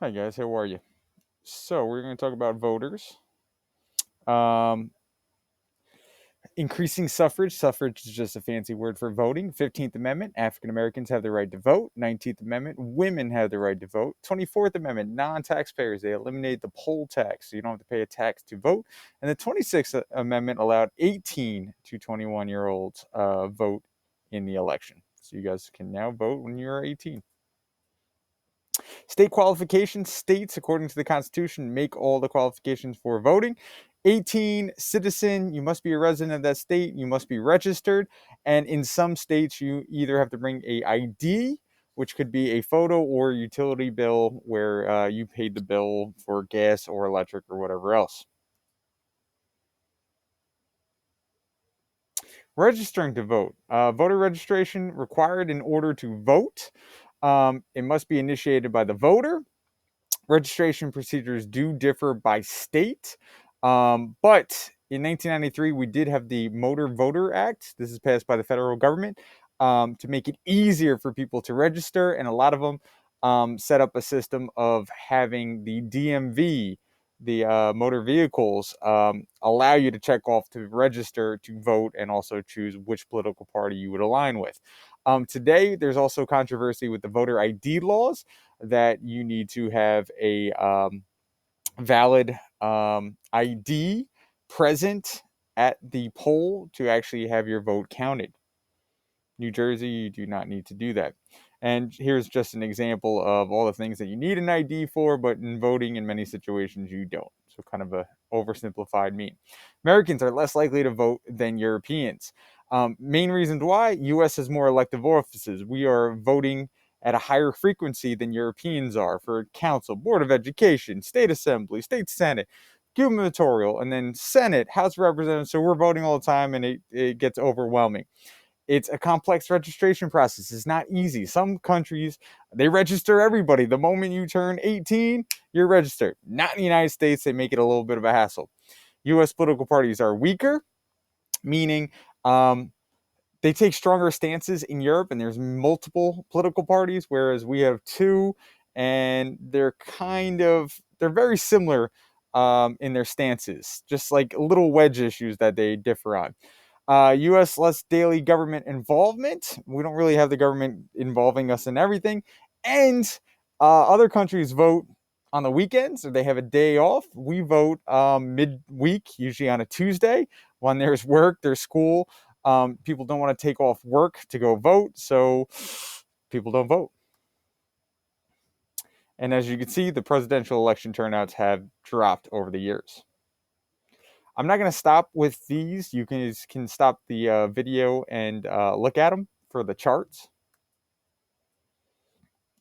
Hi guys, how are you? So we're going to talk about voters. Um, Increasing suffrage. Suffrage is just a fancy word for voting. 15th Amendment, African Americans have the right to vote. 19th Amendment, women have the right to vote. 24th Amendment, non-taxpayers. They eliminated the poll tax, so you don't have to pay a tax to vote. And the 26th Amendment allowed 18 to 21-year-olds vote in the election. So you guys can now vote when you're 18. State qualifications. States, according to the Constitution, make all the qualifications for voting. 18, citizen, you must be a resident of that state, you must be registered, and in some states you either have to bring a ID, which could be a photo or utility bill where you paid the bill for gas or electric or whatever else. Registering to vote. Voter registration required in order to vote. It must be initiated by the voter. Registration procedures do differ by state, but in 1993 we did have the Motor Voter Act. This is passed by the federal government to make it easier for people to register, and a lot of them set up a system of having the DMV, the motor vehicles, allow you to check off to register to vote and also choose which political party you would align with. Today, there's also controversy with the voter ID laws that you need to have a valid ID present at the poll to actually have your vote counted. New Jersey, you do not need to do that. And here's just an example of all the things that you need an ID for, but in voting, in many situations, you don't. So, kind of a oversimplified mean. Americans are less likely to vote than Europeans. Main reasons why: U.S. has more elective offices. We are voting at a higher frequency than Europeans are for council, board of education, state assembly, state senate, gubernatorial, and then Senate, House of Representatives. So we're voting all the time, and it gets overwhelming. It's a complex registration process. It's not easy. Some countries, they register everybody. The moment you turn 18, you're registered. Not in the United States. They make it a little bit of a hassle. U.S. political parties are weaker, meaning they take stronger stances in Europe, and there's multiple political parties, whereas we have two, and they're very similar in their stances, just like little wedge issues that they differ on. U.S. less daily government involvement. We don't really have the government involving us in everything. And other countries vote on the weekends, or they have a day off. We vote midweek, usually on a Tuesday, when there's work, there's school. People don't want to take off work to go vote, so people don't vote. And as you can see, the presidential election turnouts have dropped over the years. I'm not going to stop with these. You can stop the video and look at them for the charts.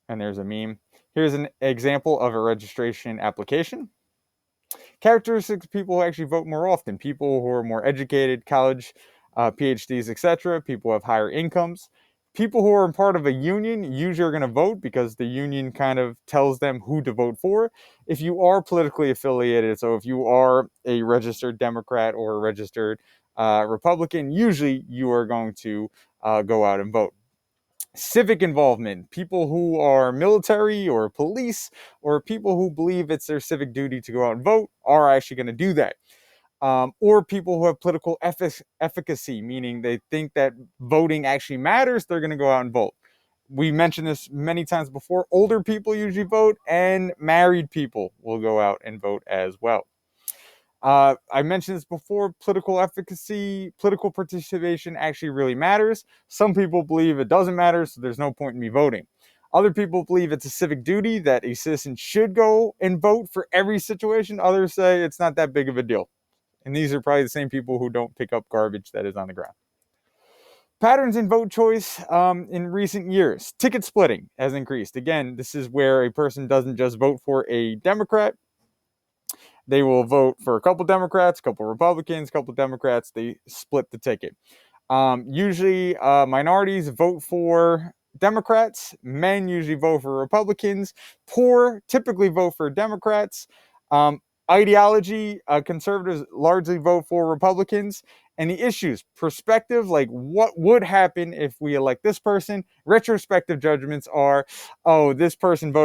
And there's a meme. Here's an example of a registration application. Characteristics of people who actually vote more often: people who are more educated, college, PhDs, etc. People who have higher incomes. People who are part of a union usually are going to vote because the union kind of tells them who to vote for. If you are politically affiliated, so if you are a registered Democrat or a registered Republican, usually you are going to go out and vote. Civic involvement: people who are military or police or people who believe it's their civic duty to go out and vote are actually going to do that. Or people who have political efficacy, meaning they think that voting actually matters, they're going to go out and vote. We mentioned this many times before. Older people usually vote, and married people will go out and vote as well. I mentioned this before: political efficacy, political participation actually really matters. Some people believe it doesn't matter, so there's no point in me voting. Other people believe it's a civic duty that a citizen should go and vote for every situation. Others say it's not that big of a deal. And these are probably the same people who don't pick up garbage that is on the ground. Patterns in vote choice in recent years. Ticket splitting has increased. Again, this is where a person doesn't just vote for a Democrat. They will vote for a couple Democrats, a couple Republicans, a couple Democrats. They split the ticket. Usually, minorities vote for Democrats. Men usually vote for Republicans. Poor typically vote for Democrats. Ideology: conservatives largely vote for Republicans. And the issues: perspective, like what would happen if we elect this person. Retrospective judgments are, oh, this person voted